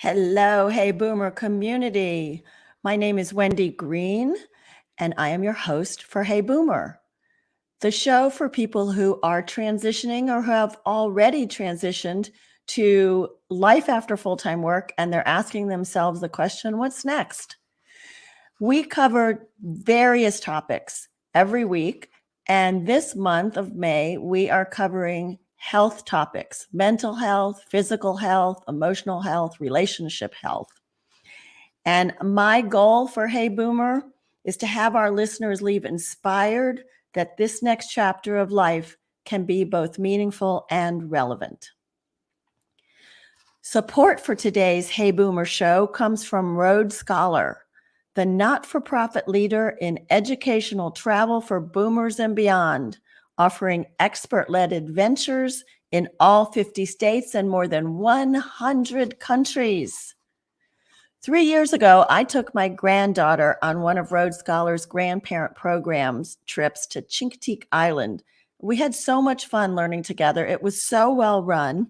Hello, Hey Boomer community. My name is Wendy Green, and I am your host for Hey Boomer, the show for people who are transitioning or who have already transitioned to life after full-time work, and they're asking themselves the question, what's next? We cover various topics every week, and this month of May, we are covering health topics, mental health, physical health, emotional health, relationship health. And my goal for Hey Boomer is to have our listeners leave inspired that this next chapter of life can be both meaningful and relevant. Support for today's Hey Boomer show comes from Rhodes Scholar, the not-for-profit leader in educational travel for boomers and beyond, offering expert-led adventures in all 50 states and more than 100 countries. 3 years ago, I took my granddaughter on one of Rhodes Scholar's grandparent programs trips to Chincoteague Island. We had so much fun learning together. It was so well run.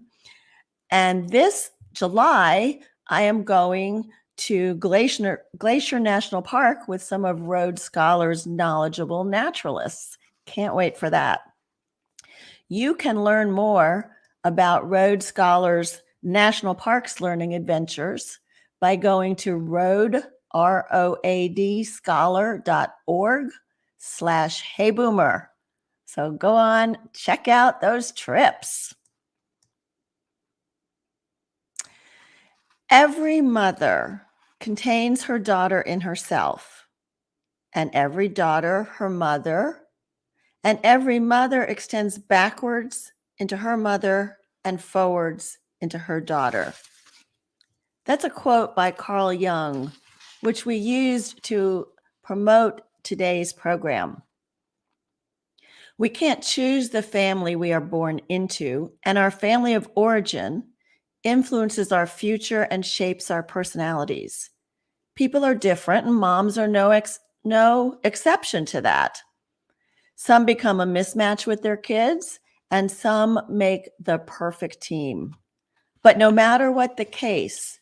And this July, I am going to Glacier National Park with some of Rhodes Scholar's knowledgeable naturalists. Can't wait for that. You can learn more about Rhodes Scholar's National Parks Learning Adventures by going to roadscholar.org/heyboomer. So go on, check out those trips. Every mother contains her daughter in herself, and every daughter her mother, and every mother extends backwards into her mother and forwards into her daughter. That's a quote by Carl Jung, which we used to promote today's program. We can't choose the family we are born into, and our family of origin influences our future and shapes our personalities. People are different, and moms are no exception to that. Some become a mismatch with their kids, and some make the perfect team. But no matter what the case,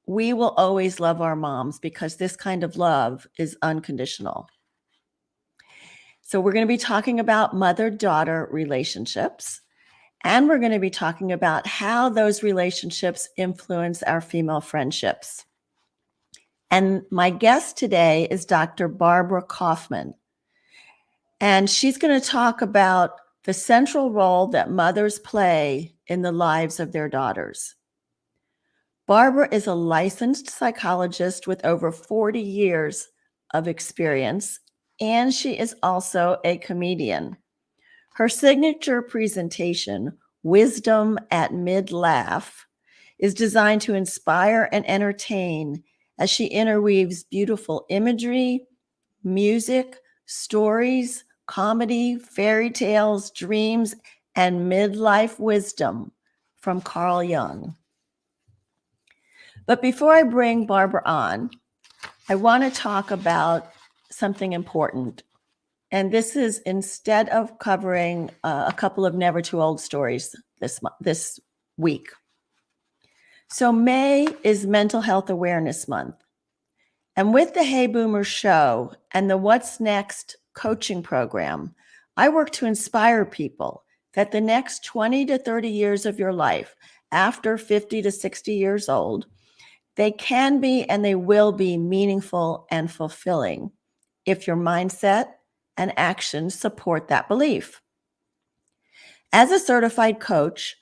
we will always love our moms because this kind of love is unconditional. So we're going to be talking about mother-daughter relationships, and we're going to be talking about how those relationships influence our female friendships. And my guest today is Dr. Barbara Kaufman, and she's going to talk about the central role that mothers play in the lives of their daughters. Barbara is a licensed psychologist with over 40 years of experience, and she is also a comedian. Her signature presentation, Wisdom at Midlife, is designed to inspire and entertain as she interweaves beautiful imagery, music, stories, comedy, fairy tales, dreams, and midlife wisdom from Carl Jung. But before I bring Barbara on, I want to talk about something important. And this is instead of covering a couple of never too old stories this week. So May is Mental Health Awareness Month. And with the Hey Boomer show and the What's Next coaching program, I work to inspire people that the next 20 to 30 years of your life, after 50 to 60 years old, they can be and they will be meaningful and fulfilling if your mindset and actions support that belief. As a certified coach,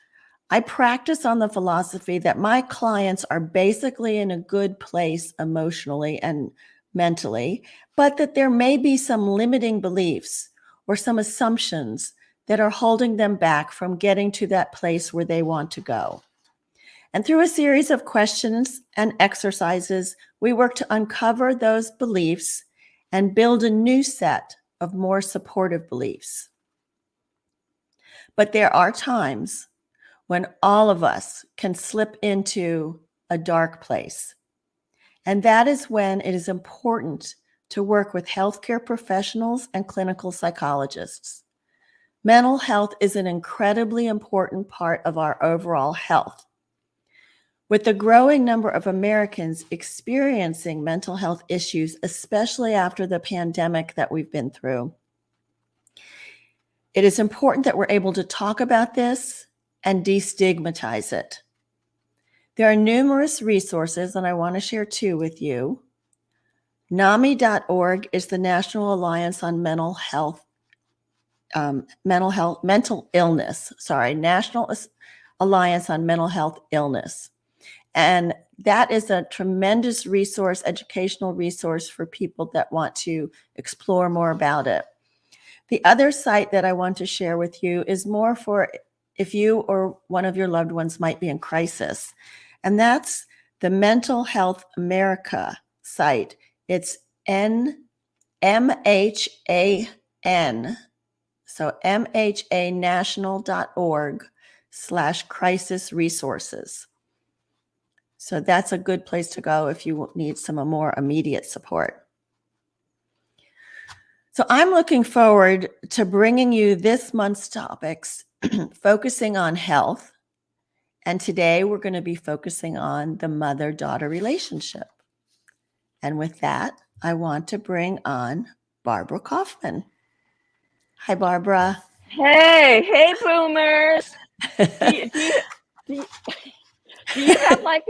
I practice on the philosophy that my clients are basically in a good place emotionally and mentally, but that there may be some limiting beliefs or some assumptions that are holding them back from getting to that place where they want to go. And through a series of questions and exercises, we work to uncover those beliefs and build a new set of more supportive beliefs. But there are times when all of us can slip into a dark place. And that is when it is important to work with healthcare professionals and clinical psychologists. Mental health is an incredibly important part of our overall health. With the growing number of Americans experiencing mental health issues, especially after the pandemic that we've been through, it is important that we're able to talk about this and destigmatize it. There are numerous resources, and I want to share two with you. NAMI.org is the National Alliance on Mental Illness. National Alliance on Mental Health Illness. And that is a tremendous resource, educational resource for people that want to explore more about it. The other site that I want to share with you is more for if you or one of your loved ones might be in crisis. And that's the Mental Health America site. It's MHAN, so mhanational.org/crisis resources. So that's a good place to go if you need some more immediate support. So I'm looking forward to bringing you this month's topics, focusing on health. And today we're going to be focusing on the mother-daughter relationship. And with that, I want to bring on Barbara Kaufman. Hi, Barbara. Hey, boomers. Do you have like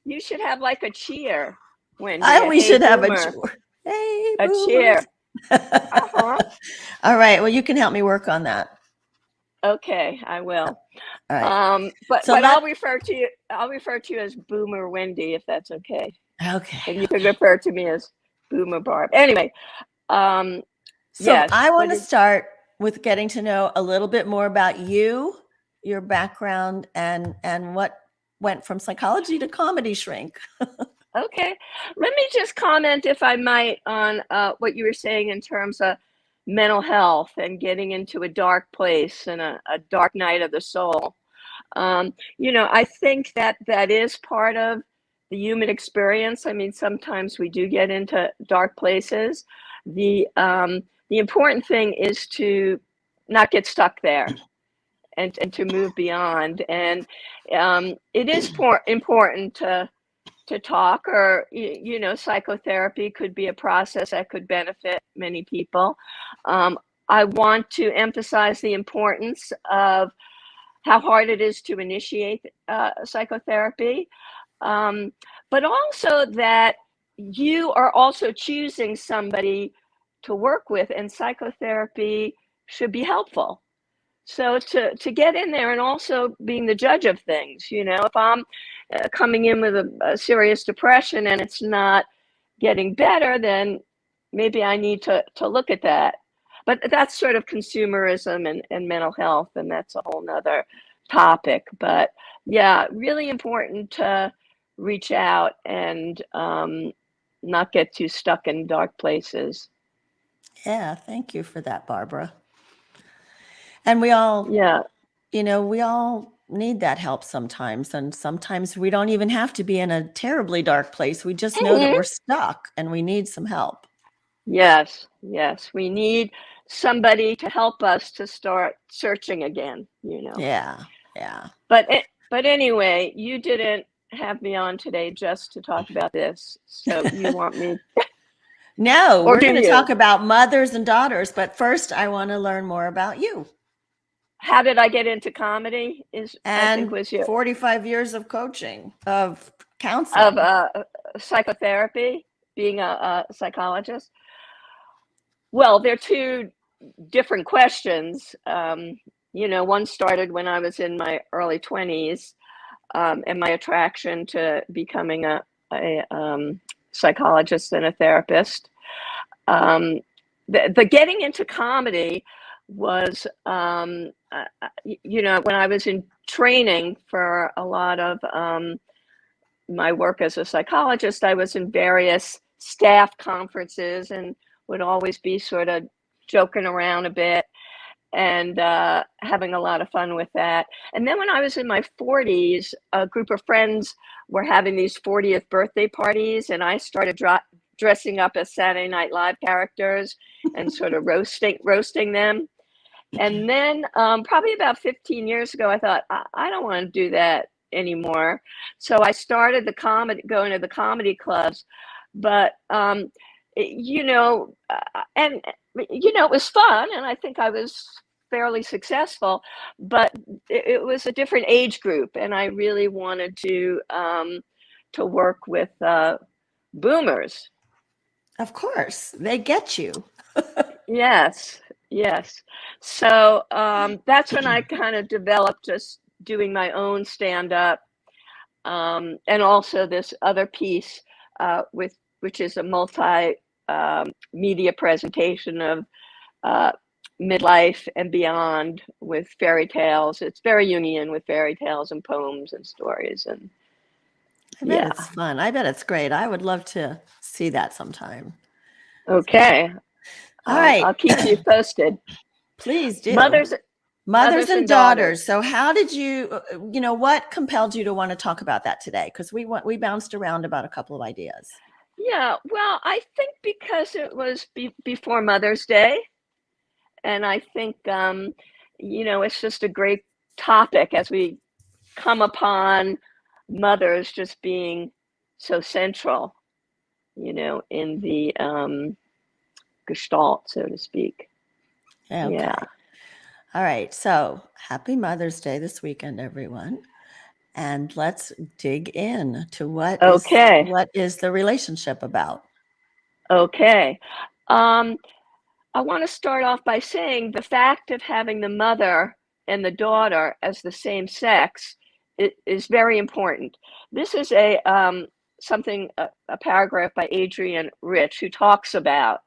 you should have like a cheer when we should have a cheer. Hey, a boomers. cheer. All right. Well, you can help me work on that. Okay, I will. All right. But I'll refer to you as Boomer Wendy, if that's okay. Okay. And you can refer to me as Boomer Barb. Anyway, yes, I want to start with getting to know a little bit more about you, your background, and what went from psychology to comedy shrink. Okay. Let me just comment, if I might, on what you were saying in terms of mental health and getting into a dark place and a dark night of the soul. I think that is part of the human experience. I mean, sometimes we do get into dark places. The important thing is to not get stuck there and to move beyond. And it is important to talk, or psychotherapy could be a process that could benefit many people. I want to emphasize the importance of how hard it is to initiate psychotherapy, but also that you are also choosing somebody to work with, and psychotherapy should be helpful. So to get in there, and also being the judge of things, if I'm coming in with a serious depression and it's not getting better, then maybe I need to look at that. But that's sort of consumerism and mental health, and that's a whole nother topic. But yeah, really important to reach out and not get too stuck in dark places. Yeah, thank you for that, Barbara. And we all, we all need that help sometimes. And sometimes we don't even have to be in a terribly dark place. We just know that we're stuck and we need some help. Yes. We need somebody to help us to start searching again, Yeah. But anyway, you didn't have me on today just to talk about this. So you want me? No, we're going to talk about mothers and daughters. But first, I want to learn more about you. How did I get into comedy? I think was you. 45 years of coaching, of counseling, of psychotherapy, being a psychologist. Well, they're two different questions. One started when I was in my early 20s, and my attraction to becoming a psychologist and a therapist. The getting into comedy was, when I was in training for a lot of my work as a psychologist, I was in various staff conferences and would always be sort of joking around a bit and having a lot of fun with that. And then when I was in my 40s, a group of friends were having these 40th birthday parties, and I started dressing up as Saturday Night Live characters and sort of roasting them. And then probably about 15 years ago, I thought, I don't want to do that anymore. So I started going to the comedy clubs, but you know, and you know, it was fun, and I think I was fairly successful, but it was a different age group, and I really wanted to work with boomers. Of course, they get you. Yes, yes. So that's when I kind of developed just doing my own stand-up, and also this other piece which is a multi media presentation of midlife and beyond with fairy tales. It's very Jungian with fairy tales and poems and stories, and I bet yeah. it's fun. I bet it's great. I would love to see that sometime. Okay. All right. I'll keep you posted. Please do. Mothers And daughters. So how did you, you know, what compelled you to want to talk about that today? Because we bounced around about a couple of ideas. Yeah, well, I think because it was before Mother's Day, and I think you know, it's just a great topic as we come upon mothers just being so central, you know, in the gestalt, so to speak. Okay. Yeah. All right. So happy Mother's Day this weekend, everyone. And let's dig in to what is the relationship about? Okay. I want to start off by saying the fact of having the mother and the daughter as the same sex is very important. This is a paragraph by Adrienne Rich, who talks about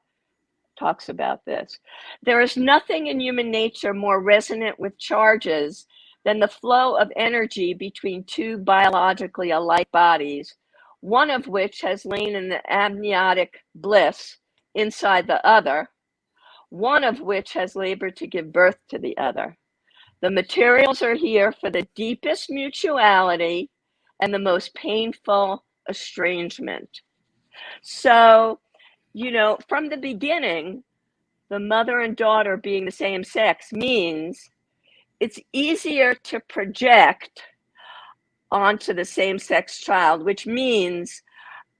this. There is nothing in human nature more resonant with charges than the flow of energy between two biologically alike bodies, one of which has lain in the amniotic bliss inside the other, one of which has labored to give birth to the other. The materials are here for the deepest mutuality and the most painful estrangement. So, you know, from the beginning, the mother and daughter being the same sex means it's easier to project onto the same sex child, which means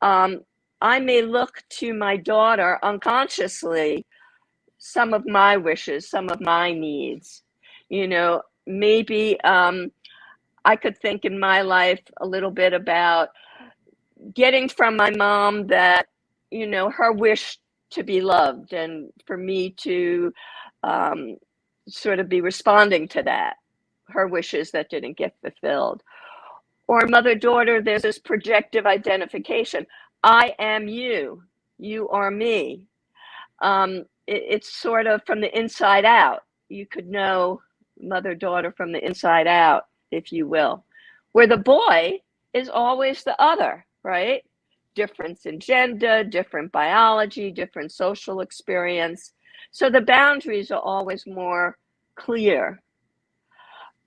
I may look to my daughter unconsciously some of my wishes, some of my needs. You know, maybe I could think in my life a little bit about getting from my mom that, you know, her wish to be loved, and for me to sort of be responding to that, her wishes that didn't get fulfilled. Or mother-daughter, there's this projective identification. I am you, you are me. It's sort of from the inside out. You could know mother-daughter from the inside out, if you will. Where the boy is always the other, right? Difference in gender, different biology, different social experience. So the boundaries are always more clear.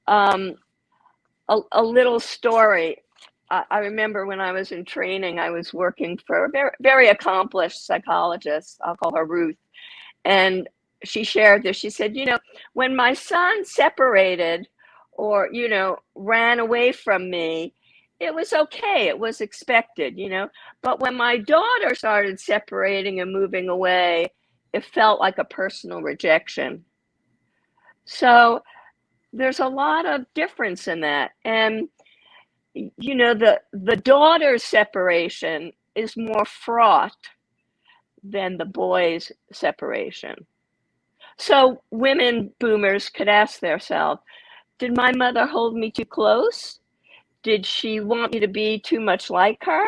A little story. I remember when I was in training, I was working for a very, very accomplished psychologist. I'll call her Ruth. And she shared this. She said, you know, when my son separated or, you know, ran away from me, it was okay. It was expected, you know. But when my daughter started separating and moving away, it felt like a personal rejection. So there's a lot of difference in that. And, you know, the daughter's separation is more fraught than the boy's separation. So women boomers could ask themselves, did my mother hold me too close? Did she want me to be too much like her?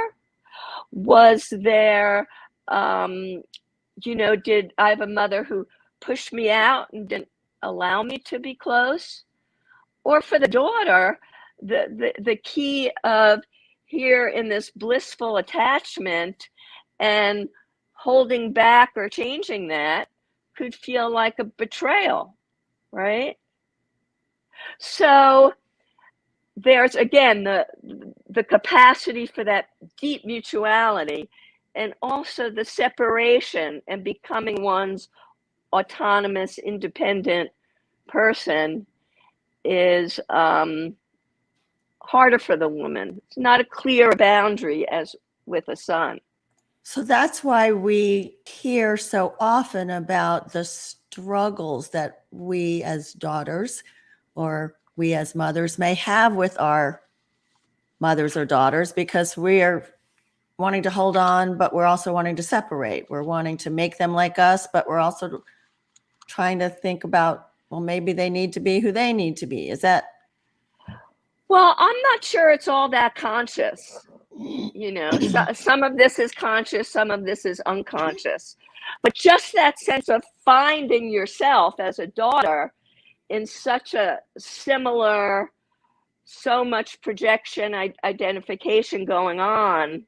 Was there, you know, did I have a mother who pushed me out and didn't allow me to be close? Or for the daughter, the key of here in this blissful attachment and holding back or changing that could feel like a betrayal, right? So there's, again, the capacity for that deep mutuality, and also the separation and becoming one's autonomous, independent person is harder for the woman. It's not a clear boundary as with a son. So that's why we hear so often about the struggles that we as daughters or we as mothers may have with our mothers or daughters, because we're wanting to hold on, but we're also wanting to separate. We're wanting to make them like us, but we're also trying to think about, well, maybe they need to be who they need to be. Is that? Well, I'm not sure it's all that conscious. You know, some of this is conscious, some of this is unconscious. But just that sense of finding yourself as a daughter in such a similar, so much projection, identification going on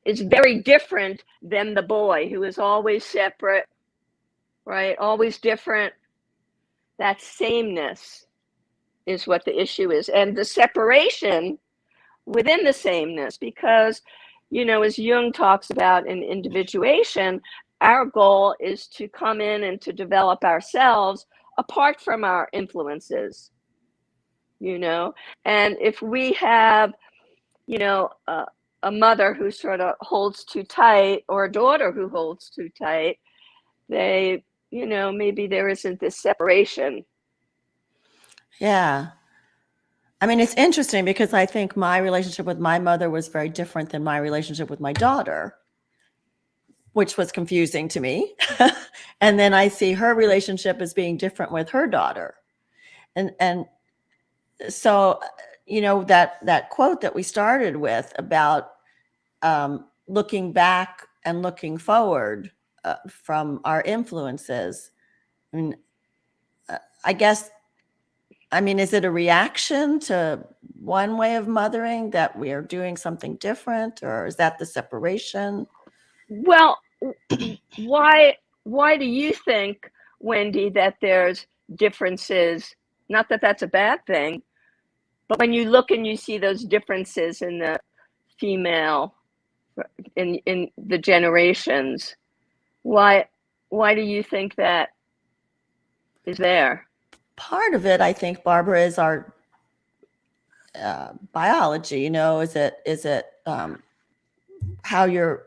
is very different than the boy who is always separate, right? Always different. That sameness is what the issue is. And the separation within the sameness, because, you know, as Jung talks about in individuation, our goal is to come in and to develop ourselves apart from our influences, you know. And if we have, you know, a mother who sort of holds too tight, or a daughter who holds too tight, they, you know, maybe there isn't this separation. Yeah. I mean, it's interesting because I think my relationship with my mother was very different than my relationship with my daughter, which was confusing to me. And then I see her relationship as being different with her daughter. And so, you know, that quote that we started with about looking back and looking forward from our influences. I mean, I guess, I mean, is it a reaction to one way of mothering that we are doing something different, or is that the separation? Well, why do you think, Wendy, that there's differences? Not that that's a bad thing, but when you look and you see those differences in the female, in the generations, why do you think that is there? Part of it, I think, Barbara, is our biology. You know, is it how you're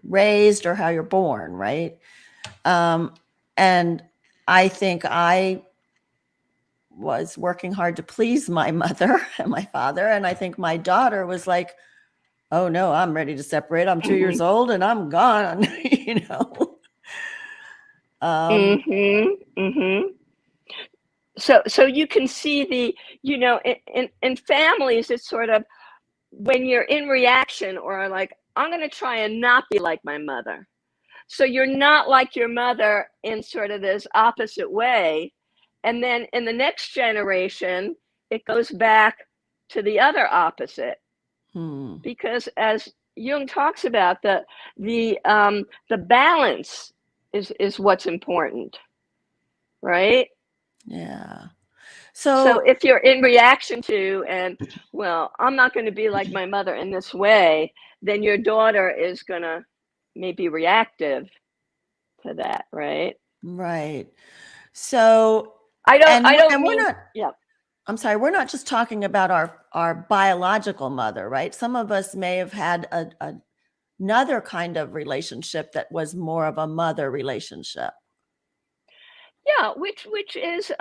raised or how you're born, right? And I think I was working hard to please my mother and my father, and I think my daughter was like, oh no, I'm ready to separate. I'm 2 years old and I'm gone, you know. So you can see the, you know, in families, it's sort of when you're in reaction, or like, I'm going to try and not be like my mother. So you're not like your mother in sort of this opposite way. And then in the next generation, it goes back to the other opposite. Because as Jung talks about, the balance is what's important, right? Yeah. So if you're in reaction to, and well, I'm not going to be like my mother in this way, then your daughter is going to maybe reactive to that, right? Right. So I don't we're mean, not, yeah. I'm sorry, we're not just talking about our biological mother, right? Some of us may have had another kind of relationship that was more of a mother relationship. Yeah, which is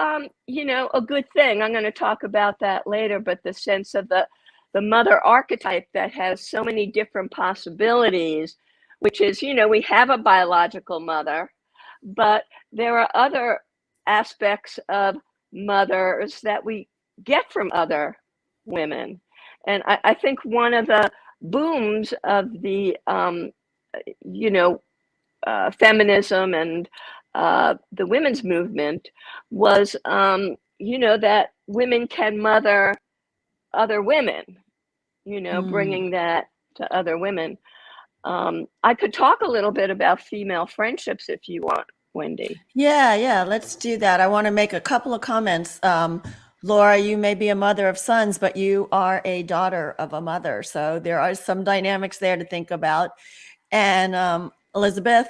you know, a good thing. I'm going to talk about that later, but the sense of the mother archetype that has so many different possibilities, which is, you know, we have a biological mother, but there are other aspects of mothers that we get from other women. And I think one of the booms of the you know, feminism and the women's movement was, you know, that women can mother other women, you know, bringing that to other women. I could talk a little bit about female friendships if you want, Wendy. Yeah, let's do that. I want to make a couple of comments. Laura, you may be a mother of sons, but you are a daughter of a mother. So there are some dynamics there to think about. And Elizabeth,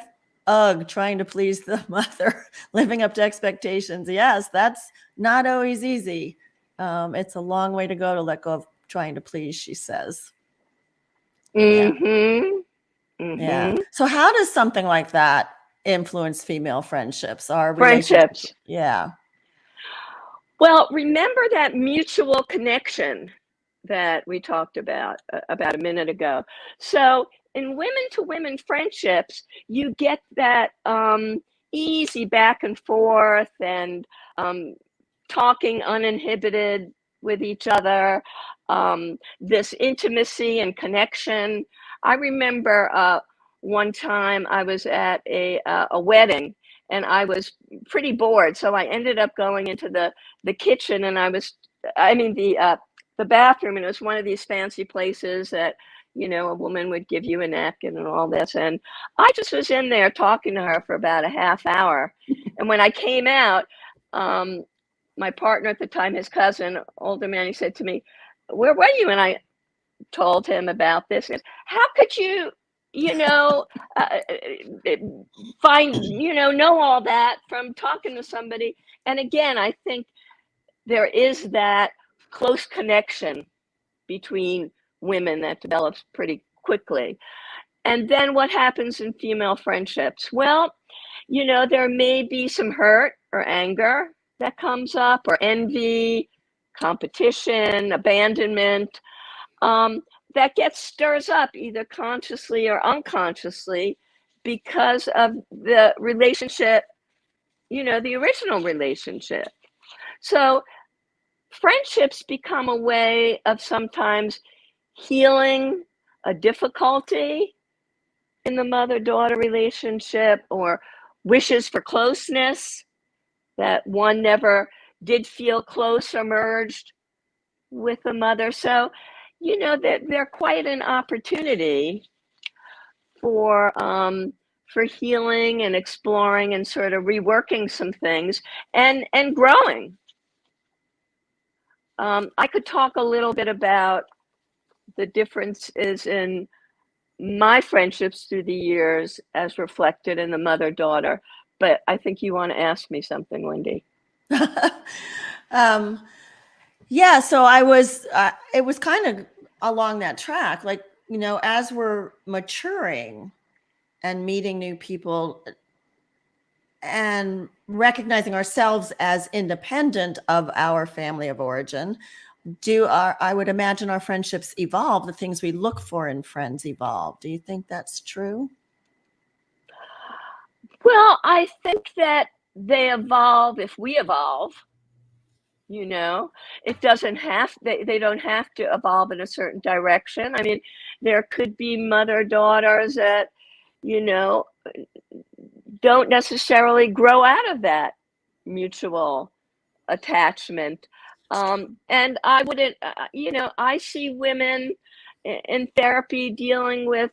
trying to please the mother, living up to expectations. Yes, that's not always easy. It's a long way to go to let go of trying to please, she says. Mm-hmm. Yeah. So how does something like that influence female friendships? Our Friendships. Yeah. Well, remember that mutual connection that we talked about a minute ago. So in women-to-women friendships, you get that easy back and forth and talking uninhibited with each other, this intimacy and connection. I remember one time I was at a wedding and I was pretty bored, so I ended up going into the kitchen, and the bathroom, and it was one of these fancy places that, you know, a woman would give you a napkin and all this, and I just was in there talking to her for about a half hour. And when I came out, my partner at the time, his cousin, older man, he said to me, "Where were you?" And I told him about this. How could you, you know, know all that from talking to somebody? And again, I think there is that close connection between women that develops pretty quickly. And then what happens in female friendships? Well, you know, there may be some hurt or anger that comes up, or envy, competition, abandonment, that stirs up either consciously or unconsciously because of the relationship, you know, the original relationship. So friendships become a way of sometimes healing a difficulty in the mother-daughter relationship, or wishes for closeness, that one never did feel close or merged with the mother. So, you know, they're quite an opportunity for healing and exploring and sort of reworking some things and growing. I could talk a little bit about the differences in my friendships through the years as reflected in the mother-daughter, but I think you want to ask me something, Wendy. Yeah, so I was, it was kind of along that track, like, you know, as we're maturing and meeting new people and recognizing ourselves as independent of our family of origin, I would imagine our friendships evolve, the things we look for in friends evolve. Do you think that's true? Well, I think that they evolve if we evolve. You know, it doesn't have, they don't have to evolve in a certain direction. I mean, there could be mother-daughters that, you know, don't necessarily grow out of that mutual attachment. And I wouldn't, you know, I see women in therapy dealing with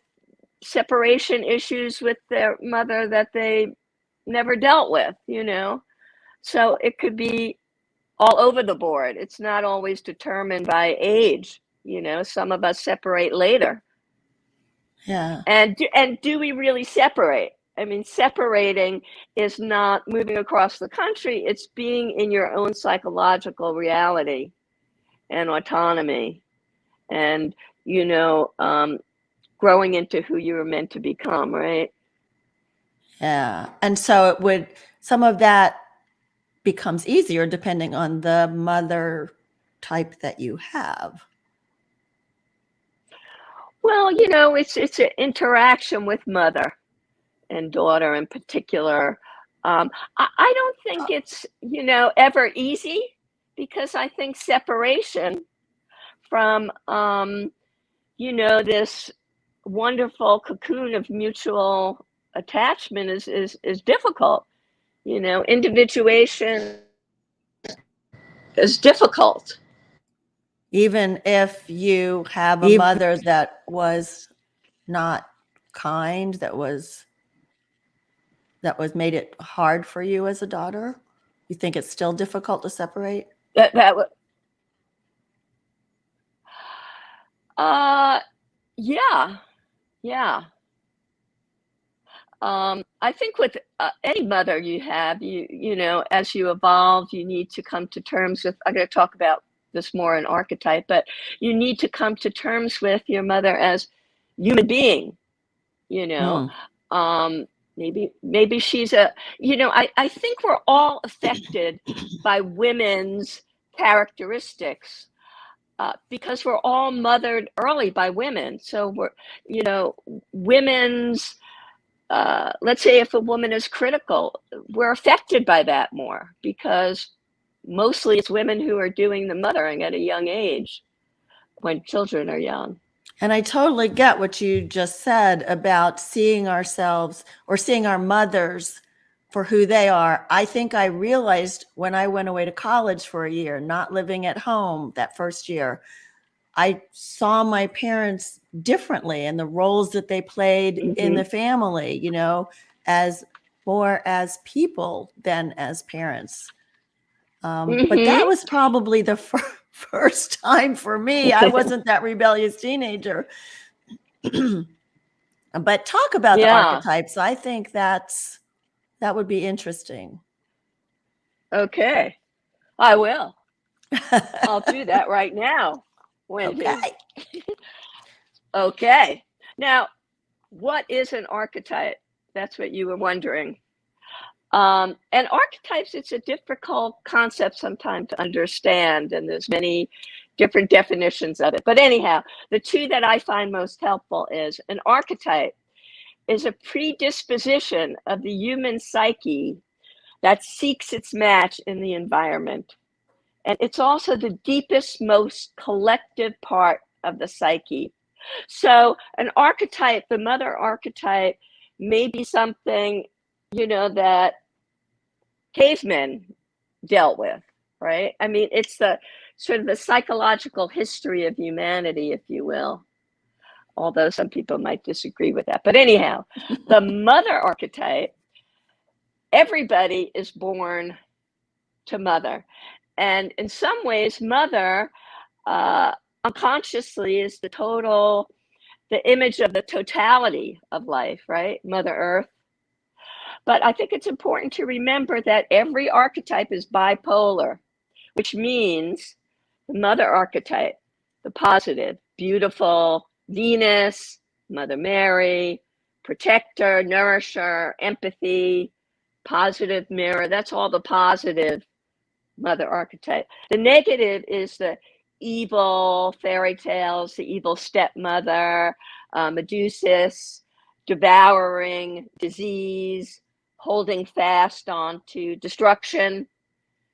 separation issues with their mother that they never dealt with, you know. So it could be all over the board. It's not always determined by age. You know, some of us separate later. Yeah. And do we really separate? I mean, separating is not moving across the country. It's being in your own psychological reality and autonomy, and, you know, growing into who you were meant to become, right? Yeah. And so some of that becomes easier depending on the mother type that you have. Well, you know, it's an interaction with mother and daughter in particular. I don't think it's, you know, ever easy, because I think separation from, you know, this wonderful cocoon of mutual attachment is difficult. You know, individuation is difficult. Even if you have a mother that was not kind, that made it hard for you as a daughter, you think it's still difficult to separate? Yeah, yeah. I think with any mother you have, you know, as you evolve, you need to come to terms with, I'm going to talk about this more in Archetype, but you need to come to terms with your mother as human being, you know. Maybe she's a, I think we're all affected by women's characteristics, because we're all mothered early by women. So we're, women's, let's say if a woman is critical, we're affected by that more because mostly it's women who are doing the mothering at a young age when children are young. And I totally get what you just said about seeing ourselves or seeing our mothers for who they are. I think I realized when I went away to college for a year, not living at home that first year, I saw my parents differently and the roles that they played in the family, as more as people than as parents. But that was probably the first time for me. I wasn't that rebellious teenager. But talk about the archetypes. I think that would be interesting. Okay, I will. I'll do that right now, Wendy. Okay. Okay. Now, what is an archetype? That's what you were wondering. And archetypes, it's a difficult concept sometimes to understand, and there's many different definitions of it. But anyhow, the two that I find most helpful is an archetype is a predisposition of the human psyche that seeks its match in the environment. And it's also the deepest, most collective part of the psyche. So an archetype, the mother archetype, may be something, that cavemen dealt with, right? I mean, it's the sort of the psychological history of humanity, if you will, although some people might disagree with that. But anyhow, the mother archetype, everybody is born to mother. And in some ways, mother unconsciously is the image of the totality of life, right? Mother Earth. But I think it's important to remember that every archetype is bipolar, which means the mother archetype, the positive, beautiful, Venus, Mother Mary, protector, nourisher, empathy, positive mirror, that's all the positive mother archetype. The negative is the evil fairy tales, the evil stepmother, Medusa, devouring, disease, holding fast on to destruction.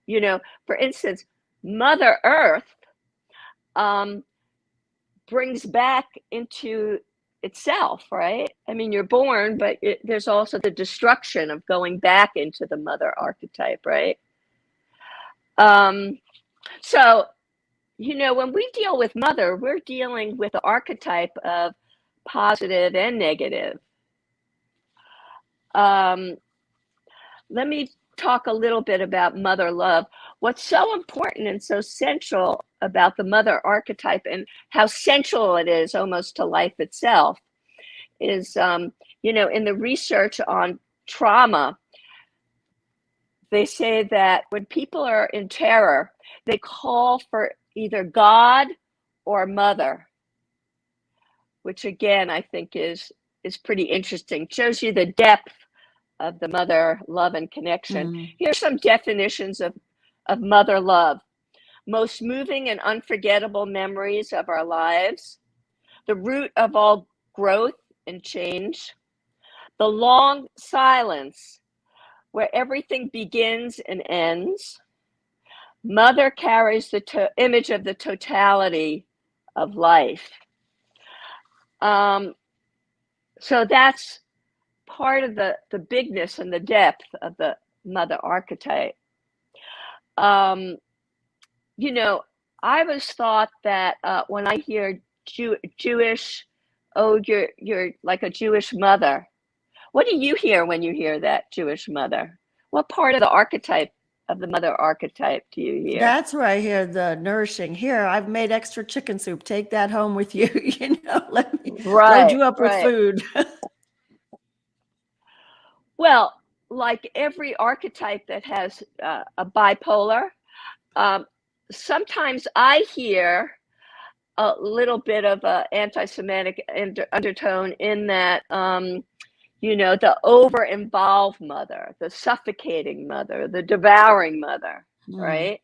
For instance, Mother Earth brings back into itself, right? I mean, you're born, but there's also the destruction of going back into the mother archetype, right? So, when we deal with mother, we're dealing with the archetype of positive and negative. Let me talk a little bit about mother love. What's so important and so central about the mother archetype and how central it is almost to life itself is, in the research on trauma, they say that when people are in terror, they call for either God or mother, which again, I think is pretty interesting. Shows you the depth of the mother love and connection. Here's some definitions of mother love. Most moving and unforgettable memories of our lives, the root of all growth and change, the long silence where everything begins and ends. Mother carries the image of the totality of life. So that's part of the bigness and the depth of the mother archetype. I was thought that when I hear Jewish, oh, you're like a Jewish mother. What do you hear when you hear that, Jewish mother? What part of the archetype of the mother archetype do you hear? That's where I hear the nourishing. Here, I've made extra chicken soup. Take that home with you. Let me load you up with food. Well, like every archetype that has a bipolar, sometimes I hear a little bit of a anti-Semitic undertone in that, the over-involved mother, the suffocating mother, the devouring mother, right?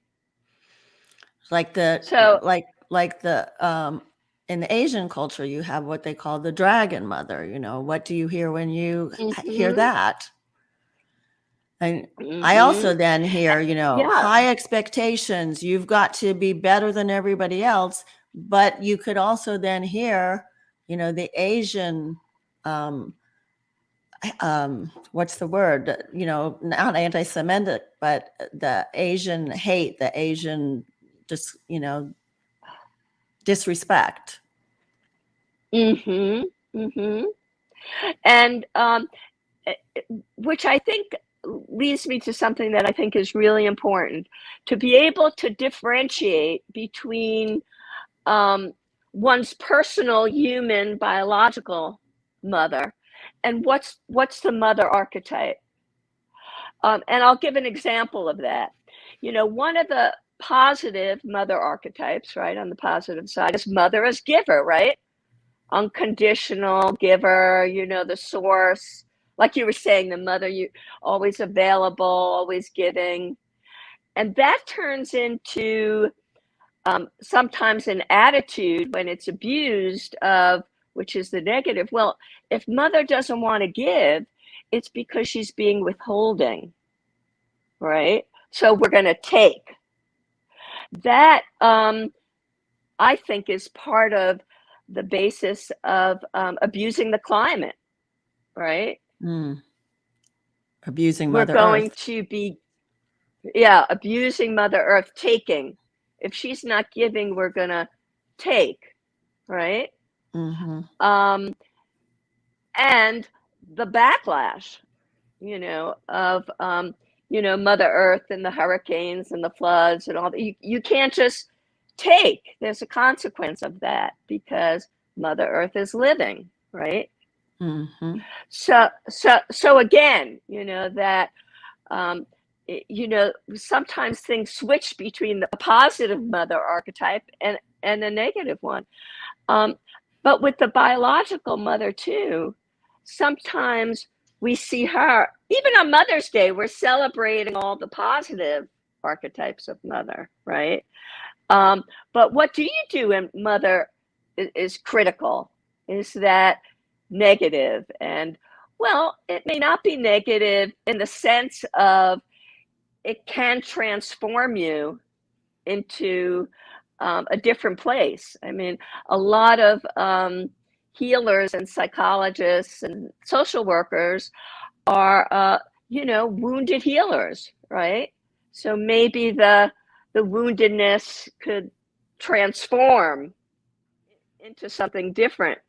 Like So, in the Asian culture, you have what they call the dragon mother. What do you hear when you hear that? And I also then hear, yeah, high expectations. You've got to be better than everybody else. But you could also then hear, the Asian, what's the word? Not anti-Semitic, but the Asian hate, the Asian, just, disrespect. and which I think leads me to something that I think is really important, to be able to differentiate between one's personal human biological mother and what's the mother archetype. And I'll give an example of that. One of the positive mother archetypes, right, on the positive side, is mother as giver, right? Unconditional giver, the source. Like you were saying, the mother, you always available, always giving. And that turns into sometimes an attitude when it's abused of, which is the negative. Well, if mother doesn't want to give, it's because she's being withholding, right? So we're going to take. That, I think, is part of the basis of abusing the climate, right? Abusing We're Mother going Earth. to be, abusing Mother Earth, taking. If she's not giving, we're going to take, right? And the backlash, of, Mother Earth and the hurricanes and the floods and all that. You can't just take. There's a consequence of that because Mother Earth is living, right? So again, that, sometimes things switch between the positive mother archetype and the negative one. But with the biological mother too, sometimes we see her, even on Mother's Day, we're celebrating all the positive archetypes of mother, right? But what do you do when mother is critical? Is that negative? And well, it may not be negative in the sense of it can transform you into a different place. I mean, a lot of healers and psychologists and social workers are, wounded healers, right? So maybe the woundedness could transform into something different.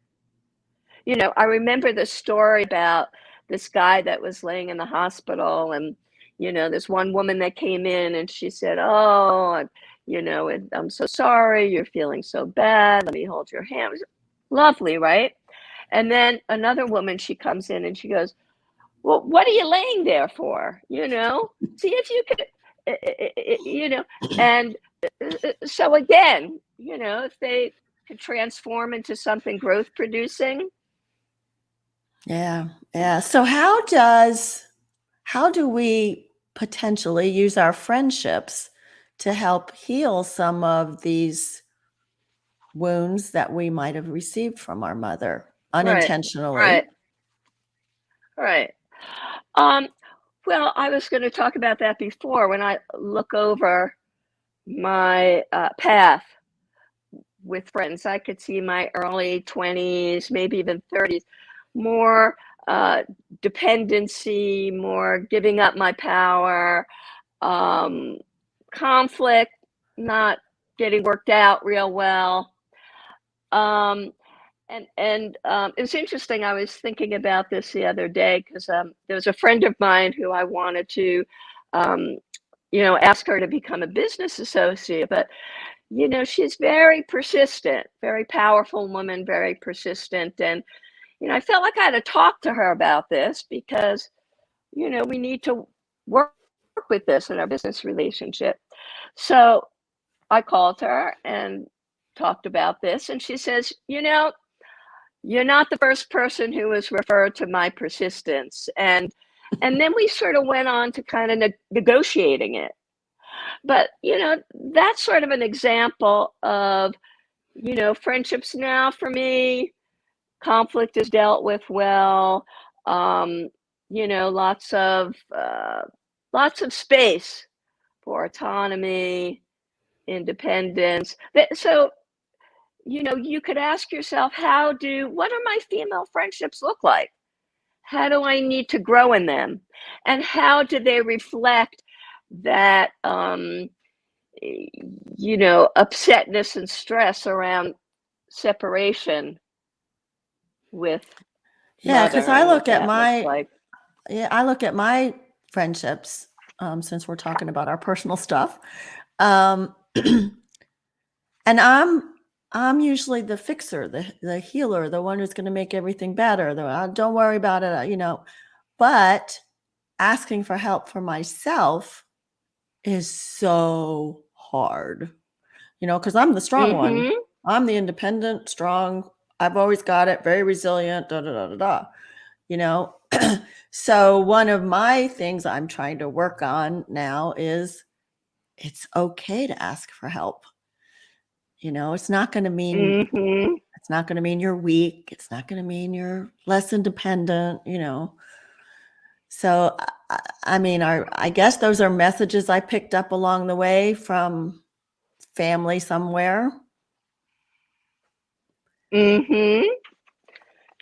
I remember the story about this guy that was laying in the hospital, and this one woman that came in and she said, "Oh, I'm so sorry, you're feeling so bad. Let me hold your hand." It was lovely, right? And then another woman, she comes in and she goes, "Well, what are you laying there for? See if you could, and so again, if they could transform into something growth producing." Yeah. So how do we potentially use our friendships to help heal some of these wounds that we might have received from our mother unintentionally? Right. Well, I was going to talk about that before. When I look over my path with friends, I could see my early 20s, maybe even 30s, more dependency, more giving up my power, conflict, not getting worked out real well. And it was interesting. I was thinking about this the other day because there was a friend of mine who I wanted to, ask her to become a business associate. But, she's very persistent, very powerful woman, very persistent. And, I felt like I had to talk to her about this because, we need to work with this in our business relationship. So I called her and talked about this, and she says, you're not the first person who has referred to my persistence. And then we sort of went on to kind of negotiating it. But, that's sort of an example of, friendships now for me, conflict is dealt with well, lots of space for autonomy, independence. So, you could ask yourself, what do my female friendships look like? How do I need to grow in them? And how do they reflect that, upsetness and stress around separation with Yeah, mother because I and look what at that looks my like? friendships, since we're talking about our personal stuff. Um, and I'm usually the fixer, the healer, the one who's going to make everything better. Don't worry about it, But asking for help for myself is so hard, because I'm the strong one. Mm-hmm. I'm the independent, strong. I've always got it, very resilient, da da da da da. So one of my things I'm trying to work on now is it's okay to ask for help. It's not going to mean Mm-hmm. it's not going to mean you're weak. It's not going to mean you're less independent. So I mean, I guess those are messages I picked up along the way from family somewhere. Mm-hmm.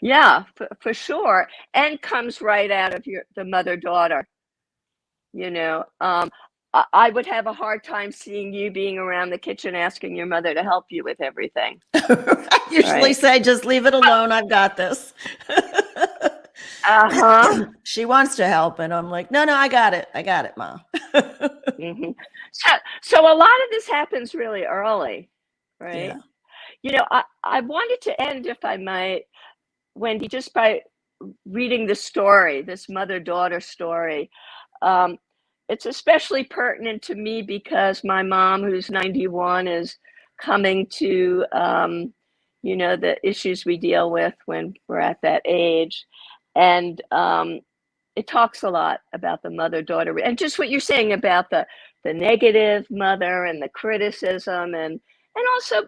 Yeah, for sure. And comes right out of the mother-daughter. I would have a hard time seeing you being around the kitchen asking your mother to help you with everything, I usually right? say, just leave it alone. I've got this. Uh-huh. She wants to help, and I'm like, no, I got it. I got it, Mom. Mm-hmm. So a lot of this happens really early, right? Yeah. I wanted to end, if I might, Wendy, just by reading the story, this mother-daughter story. It's especially pertinent to me because my mom, who's 91, is coming to, the issues we deal with when we're at that age. And it talks a lot about the mother-daughter, and just what you're saying about the negative mother and the criticism, and also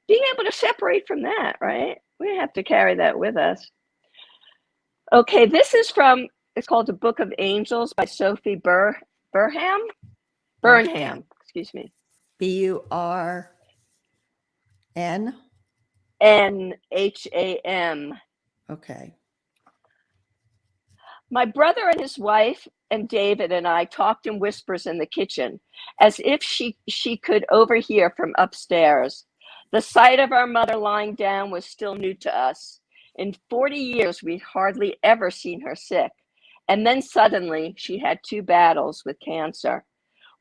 being able to separate from that, right? We have to carry that with us. Okay, it's called The Book of Angels by Sophie Burnham. Okay. Excuse me. BURN. NHAM. Okay. My brother and his wife and David and I talked in whispers in the kitchen, as if she could overhear from upstairs. The sight of our mother lying down was still new to us. In 40 years, we'd hardly ever seen her sick. And then suddenly, she had 2 battles with cancer.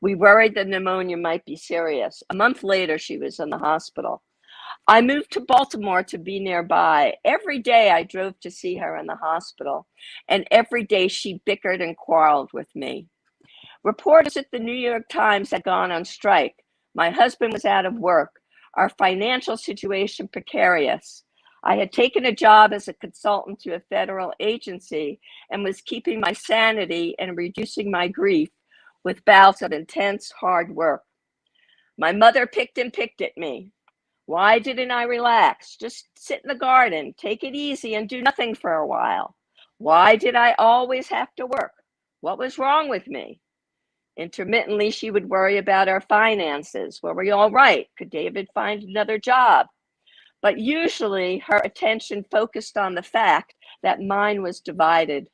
We worried the pneumonia might be serious. A month later, she was in the hospital. I moved to Baltimore to be nearby. Every day I drove to see her in the hospital, and every day she bickered and quarreled with me. Reporters at the New York Times had gone on strike. My husband was out of work. Our financial situation precarious. I had taken a job as a consultant to a federal agency and was keeping my sanity and reducing my grief with bouts of intense hard work. My mother picked at me. Why didn't I relax? Just sit in the garden, take it easy, and do nothing for a while. Why did I always have to work? What was wrong with me? Intermittently, she would worry about our finances. Were we all right? Could David find another job? But usually, her attention focused on the fact that mine was divided.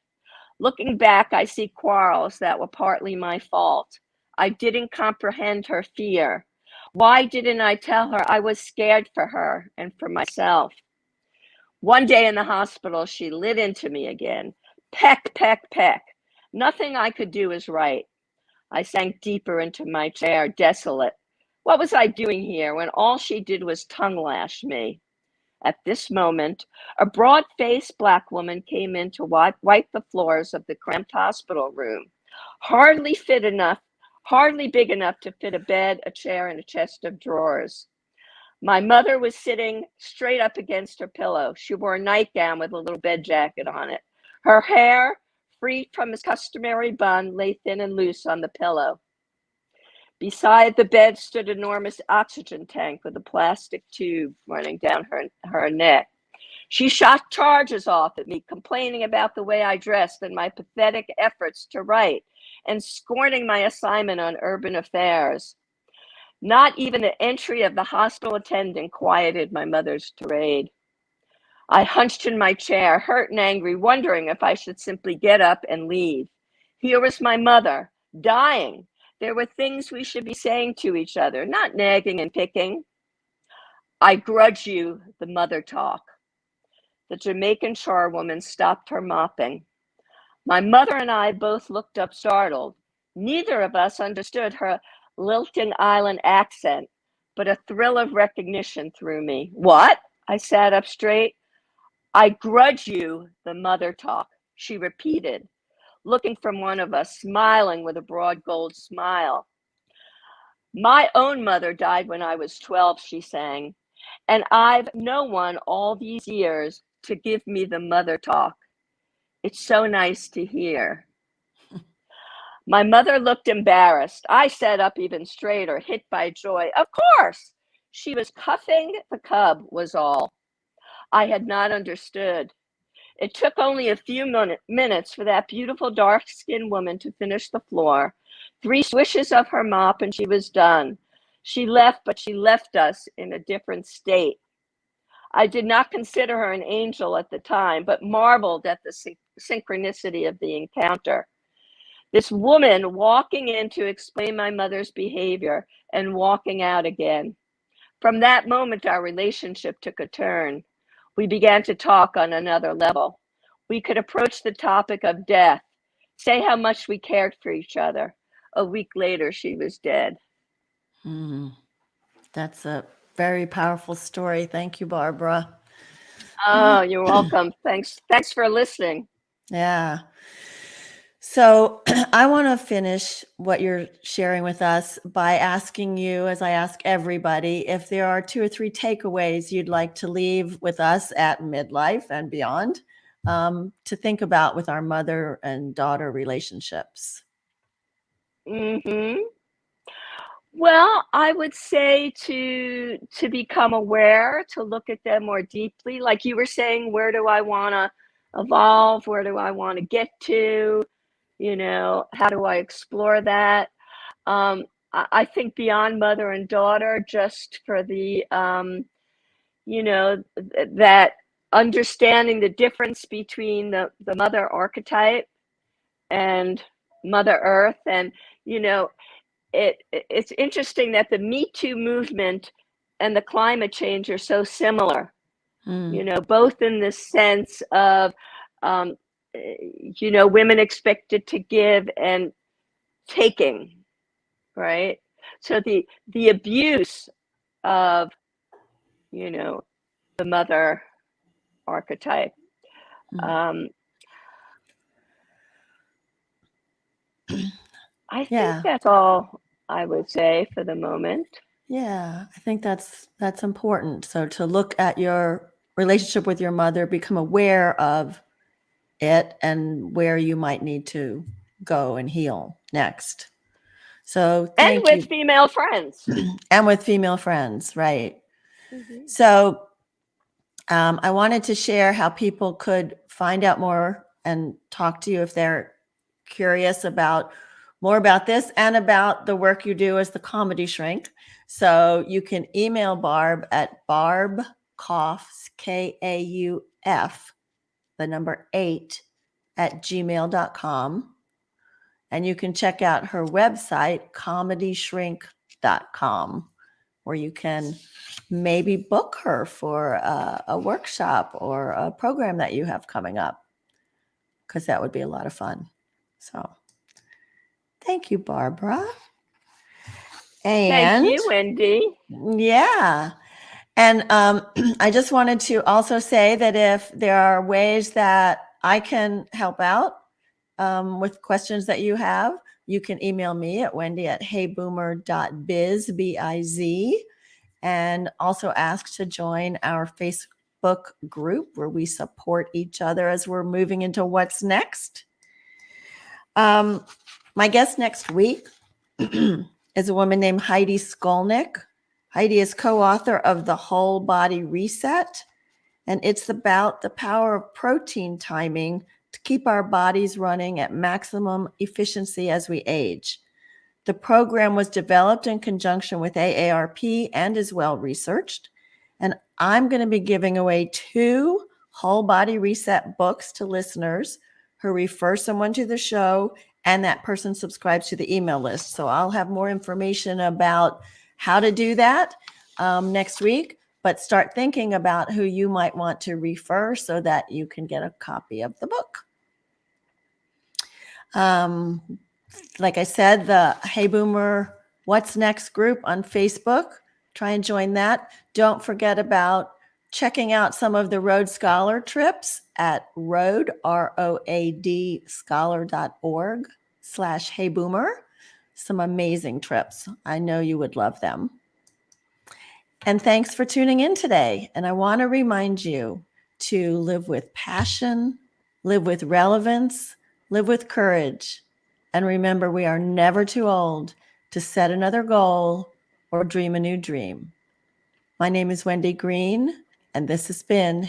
Looking back, I see quarrels that were partly my fault. I didn't comprehend her fear. Why didn't I tell her I was scared for her and for myself? One day in the hospital, she lit into me again. Peck, peck, peck. Nothing I could do is right. I sank deeper into my chair, desolate. What was I doing here when all she did was tongue lash me? At this moment, a broad-faced Black woman came in to wipe the floors of the cramped hospital room. hardly big enough to fit a bed, a chair, and a chest of drawers. My mother was sitting straight up against her pillow. She wore a nightgown with a little bed jacket on it. Her hair, free from its customary bun, lay thin and loose on the pillow. Beside the bed stood an enormous oxygen tank with a plastic tube running down her neck. She shot charges off at me, complaining about the way I dressed and my pathetic efforts to write, and scorning my assignment on urban affairs. Not even the entry of the hospital attendant quieted my mother's tirade. I hunched in my chair, hurt and angry, wondering if I should simply get up and leave. Here was my mother, dying. There were things we should be saying to each other, not nagging and picking. I grudge you the mother talk. The Jamaican charwoman stopped her mopping. My mother and I both looked up startled. Neither of us understood her lilting island accent, but a thrill of recognition threw me. What? I sat up straight. I grudge you the mother talk, she repeated, looking from one of us, smiling with a broad gold smile. My own mother died when I was 12, she sang, and I've no one all these years to give me the mother talk. It's so nice to hear. My mother looked embarrassed. I sat up even straighter, hit by joy. Of course! She was cuffing the cub, was all. I had not understood. It took only a few minutes for that beautiful dark-skinned woman to finish the floor. 3 swishes of her mop and she was done. She left, but she left us in a different state. I did not consider her an angel at the time, but marveled at the synchronicity of the encounter. This woman walking in to explain my mother's behavior and walking out again. From that moment, our relationship took a turn. We began to talk on another level. We could approach the topic of death, say how much we cared for each other. A week later, she was dead. That's a very powerful story. Thank you, Barbara. Oh, you're welcome. Thanks for listening. Yeah. So I want to finish what you're sharing with us by asking you, as I ask everybody, if there are 2 or 3 takeaways you'd like to leave with us at Midlife and beyond to think about with our mother and daughter relationships. Well, I would say to become aware, to look at them more deeply. Like you were saying, where do I want to evolve? Where do I want to get to? You know, how do I explore that? I think beyond mother and daughter, just for the, you know, that understanding the difference between the mother archetype and Mother Earth. And, you know, it's interesting that the Me Too movement and the climate change are so similar, you know, both in the sense of, you know, women expected to give and taking, right? So the abuse of, you know, the mother archetype. I think that's all I would say for the moment. Yeah, I think that's important. So to look at your relationship with your mother, become aware of it and where you might need to go and heal next. So and with female friends. And with female friends, right. So I wanted to share how people could find out more and talk to you if they're curious about more about this and about the work you do as the comedy shrink. So you can email Barb at barbkauf, Kauf, the number 8 at gmail.com. And you can check out her website, comedyshrink.com, where you can maybe book her for a workshop or a program that you have coming up, because that would be a lot of fun. So thank you, Barbara. And thank you, Wendy. Yeah. And I just wanted to also say that if there are ways that I can help out with questions that you have, you can email me at wendy@heyboomer.biz, B-I-Z, and also ask to join our Facebook group where we support each other as we're moving into what's next. My guest next week is a woman named Heidi Skolnick. Heidi is co-author of The Whole Body Reset, and it's about the power of protein timing to keep our bodies running at maximum efficiency as we age. The program was developed in conjunction with AARP and is well researched. And I'm going to be giving away 2 Whole Body Reset books to listeners who refer someone to the show and that person subscribes to the email list. So I'll have more information about how to do that next week. But start thinking about who you might want to refer so that you can get a copy of the book. Like I said, the Hey Boomer What's Next group on Facebook. Try and join that. Don't forget about checking out some of the Road Scholar trips at road, R-O-A-D, scholar.org/heyboomer. Some amazing trips. I know you would love them. And thanks for tuning in today. And I want to remind you to live with passion, live with relevance, live with courage. And remember, we are never too old to set another goal or dream a new dream. My name is Wendy Green, and this has been